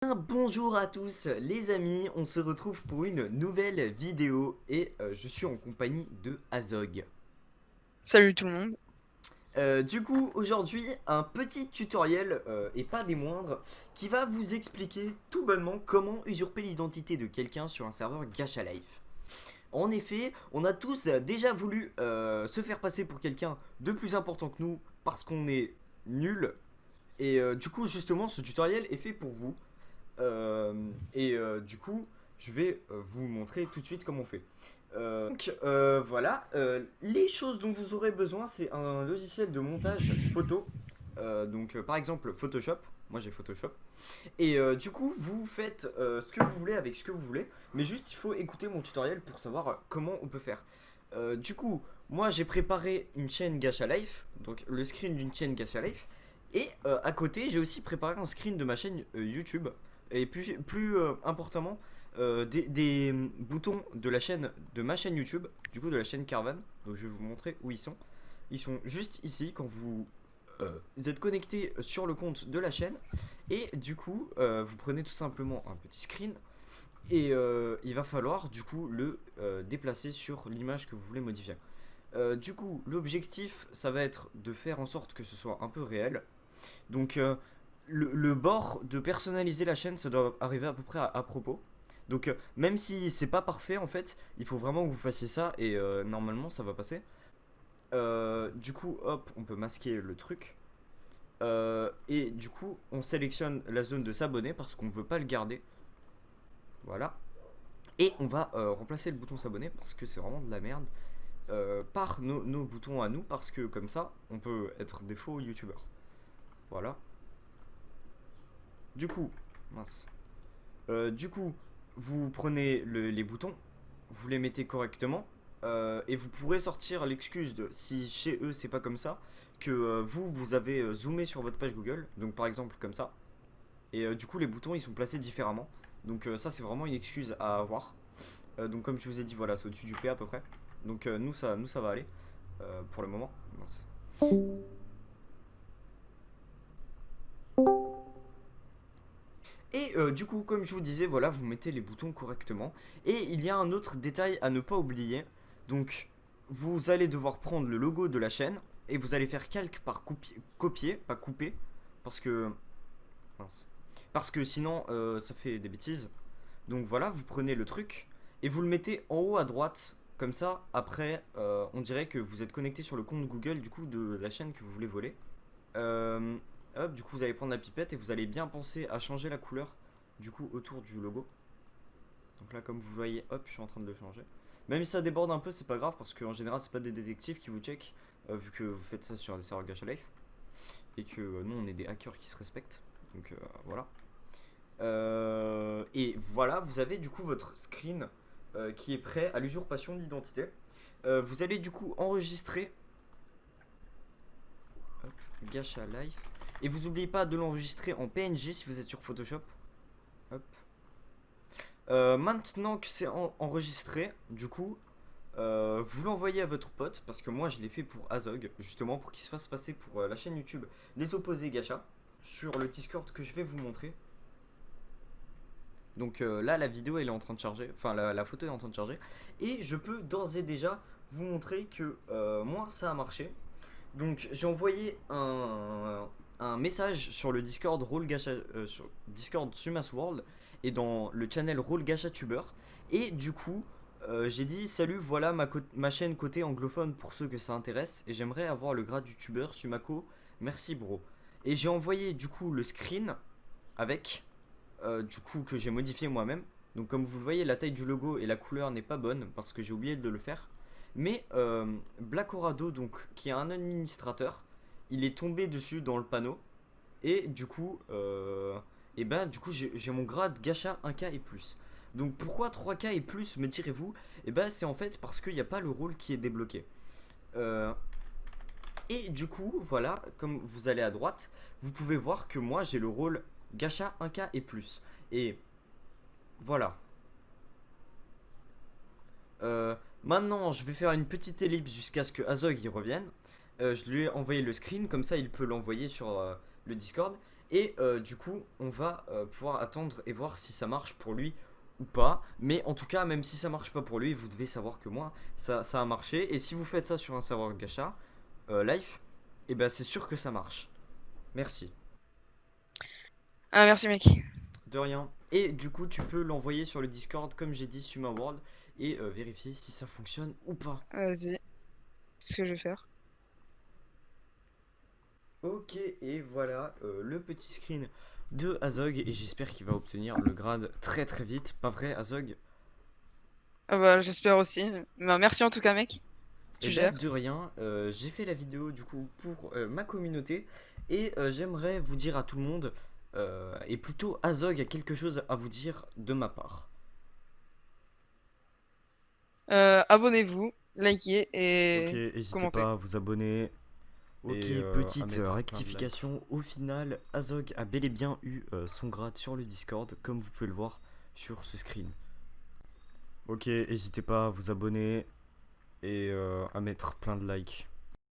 bien, bonjour à tous les amis, on se retrouve pour une nouvelle vidéo et je suis en compagnie de Azog. Salut tout le monde. Du coup, aujourd'hui, un petit tutoriel, et pas des moindres, qui va vous expliquer tout bonnement comment usurper l'identité de quelqu'un sur un serveur Gacha Life. En effet, on a tous déjà voulu se faire passer pour quelqu'un de plus important que nous parce qu'on est nul. Et du coup, justement, ce tutoriel est fait pour vous. Du coup, je vais vous montrer tout de suite comment on fait. Voilà, les choses dont vous aurez besoin, c'est un logiciel de montage photo. Par exemple Photoshop. Moi j'ai Photoshop. Et du coup, vous faites ce que vous voulez avec ce que vous voulez. Mais juste, il faut écouter mon tutoriel pour savoir comment on peut faire. Du coup, moi j'ai préparé une chaîne Gacha Life. Donc le screen d'une chaîne Gacha Life. Et à côté, j'ai aussi préparé un screen de ma chaîne YouTube. Et plus importantement, des boutons de la chaîne de ma chaîne YouTube, du coup de la chaîne Carvan. Donc je vais vous montrer où ils sont. Ils sont juste ici quand vous êtes connecté sur le compte de la chaîne. Et du coup, vous prenez tout simplement un petit screen. Et il va falloir du coup le déplacer sur l'image que vous voulez modifier. Du coup, l'objectif, ça va être de faire en sorte que ce soit un peu réel. Donc, le bord de personnaliser la chaîne, ça doit arriver à peu près à propos. Donc, même si c'est pas parfait, en fait, il faut vraiment que vous fassiez ça et normalement, ça va passer. Du coup, hop, on peut masquer le truc. Et du coup, on sélectionne la zone de s'abonner parce qu'on veut pas le garder. Voilà. Et on va remplacer le bouton s'abonner parce que c'est vraiment de la merde. Par nos boutons à nous parce que comme ça, on peut être des faux youtubeurs. Voilà. Du coup, mince. Du coup, vous prenez les boutons, vous les mettez correctement, et vous pourrez sortir l'excuse de si chez eux c'est pas comme ça, que vous avez zoomé sur votre page Google, donc par exemple comme ça, et du coup les boutons ils sont placés différemment, donc ça c'est vraiment une excuse à avoir. Donc comme je vous ai dit, voilà, c'est au-dessus du P à peu près, donc nous ça va aller pour le moment. Mince. Et du coup, comme je vous disais, voilà, vous mettez les boutons correctement. Et il y a un autre détail à ne pas oublier. Donc, vous allez devoir prendre le logo de la chaîne et vous allez faire calque par copier, pas couper, parce que mince. Parce que sinon, ça fait des bêtises. Donc voilà, vous prenez le truc et vous le mettez en haut à droite. Comme ça, après, on dirait que vous êtes connecté sur le compte Google du coup de la chaîne que vous voulez voler. Euh, Hop, du coup vous allez prendre la pipette et vous allez bien penser à changer la couleur du coup autour du logo. Donc là comme vous voyez, hop, je suis en train de le changer. Même si ça déborde un peu, c'est pas grave parce qu'en général c'est pas des détectives qui vous check, vu que vous faites ça sur des serveurs Gacha Life. Et que nous on est des hackers qui se respectent. Donc voilà. Et voilà, vous avez du coup votre screen qui est prêt à l'usurpation d'identité. Vous allez du coup enregistrer, hop, Gacha Life. Et vous n'oubliez pas de l'enregistrer en PNG si vous êtes sur Photoshop. Hop. Maintenant que c'est enregistré, du coup, vous l'envoyez à votre pote. Parce que moi je l'ai fait pour Azog, justement pour qu'il se fasse passer pour la chaîne YouTube Les Opposés Gacha. Sur le Discord que je vais vous montrer. Donc là la vidéo elle est en train de charger. Enfin la photo est en train de charger. Et je peux d'ores et déjà vous montrer que moi ça a marché. Donc j'ai envoyé un message sur le Discord Roll Gacha, sur Discord Sumas World et dans le channel Roll Gacha Tuber. Et du coup, j'ai dit salut, voilà ma chaîne côté anglophone pour ceux que ça intéresse et j'aimerais avoir le grade youtubeur Sumako, merci bro. Et j'ai envoyé du coup le screen avec du coup que j'ai modifié moi-même. Donc comme vous le voyez, la taille du logo et la couleur n'est pas bonne parce que j'ai oublié de le faire. Mais Black Orado, donc qui est un administrateur, il est tombé dessus dans le panneau. Et du coup, j'ai mon grade Gacha 1K et plus. Donc pourquoi 3K et plus, me direz-vous? Et ben c'est en fait parce qu'il n'y a pas le rôle qui est débloqué. Et du coup, voilà, comme vous allez à droite, vous pouvez voir que moi j'ai le rôle Gacha 1K et plus. Et voilà. Maintenant, je vais faire une petite ellipse jusqu'à ce que Azog y revienne. Je lui ai envoyé le screen, comme ça il peut l'envoyer sur le Discord. Et du coup, on va pouvoir attendre et voir si ça marche pour lui ou pas. Mais en tout cas, même si ça marche pas pour lui, vous devez savoir que moi, ça a marché. Et si vous faites ça sur un serveur gacha live, et ben c'est sûr que ça marche. Merci. Ah, merci, mec. De rien. Et du coup, tu peux l'envoyer sur le Discord, comme j'ai dit, Suma World, et vérifier si ça fonctionne ou pas. Vas-y, c'est ce que je vais faire. Ok, et voilà le petit screen de Azog, et j'espère qu'il va obtenir le grade très très vite. Pas vrai, Azog? Ah bah, j'espère aussi. Bah, merci en tout cas, mec. Et Tu bah gères. de rien, j'ai fait la vidéo du coup pour ma communauté, et j'aimerais vous dire à tout le monde, et plutôt Azog a quelque chose à vous dire de ma part. Abonnez-vous, likez Ok, et n'hésitez commentez. pas à vous abonner. Ok, Et, petite à mettre plein de rectification, au final, Azog a bel et bien eu son grade sur le Discord, comme vous pouvez le voir sur ce screen. Ok, n'hésitez pas à vous abonner et à mettre plein de likes.